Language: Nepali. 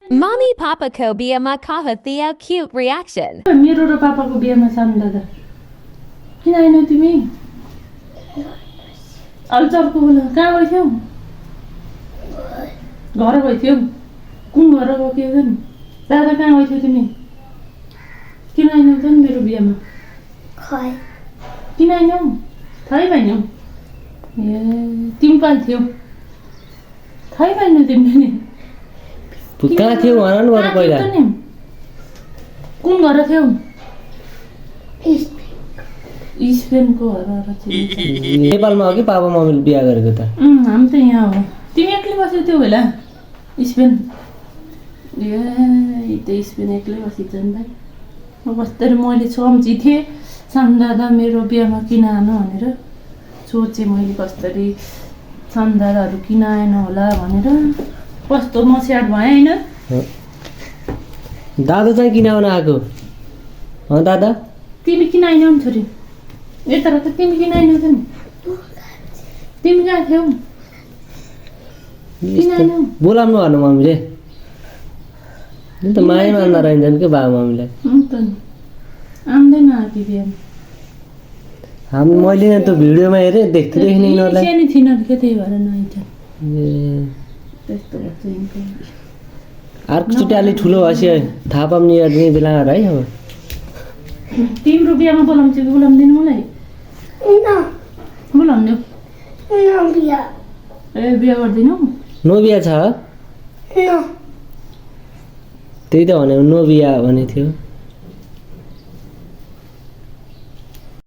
Mommy Papa ko biama kahathia cute reaction. मेरो र पापाको बिहेमा सानो दादा किन आएनौ तिमी अलचरको बोला कहाँ गइथ्यौ घर गइथ्यौ कुन घर गइथ्यौ नि दादा कहाँ गइथ्यौ तिमी किन आएनौ त मेरो बिहेमा खै किन आएनौ थाहै भएन ए तिमी पाइथ्यौ थाहै भएन तिमीले कहाँ थियो भन न बरु पहिला कुन घर थियौ स्पेनको घर नेपालमा हो कि पापा मम्मीले बिहा गरेको त हामी त यहाँ हो तिमी एक्लै बस्यौ त्यो बेला स्पेन ए त स्पेन एक्लै बसिन्छ नि भाइ बस्दै मैले सम्झी थिएँ सानो दादा मेरो बिहामा किन आनु भनेर सोचेँ मैले कसरी सानो दादाहरू किन आएन होला भनेर कस्तो म स्याड भएँ होइन दादा चाहिँ किन आउन आएको दादा तिमी किन आएनौ नि छोरी यता त तिमी किन आएनौ त नि तिमी कहाँ थियौ किन आएनौ बोलाउनु भन्नु मम्मीले नि त माया मान्दा रहन्छन् के बाबा मम्मीलाई त नि आउँदैन आँपी बिहामा मैले त भिडियोमा हेरेँ देख्दै नि यिनीहरूलाई सानो थिएन के त्यही भएर नआइन्छ ए, त्यस्तो गर्छ यिनको। अर्कोचोटि अलि ठुलो भएपछि थाहा पाउने गर्ने बेला है अब तिम्रो बिहामा बोलाउँछु कि बोलाउँदैन मलाई बोलाउँदै ए बिहा गर्दैनौ नो बिहा छ त्यही त भने नो बिहा भनेको थियो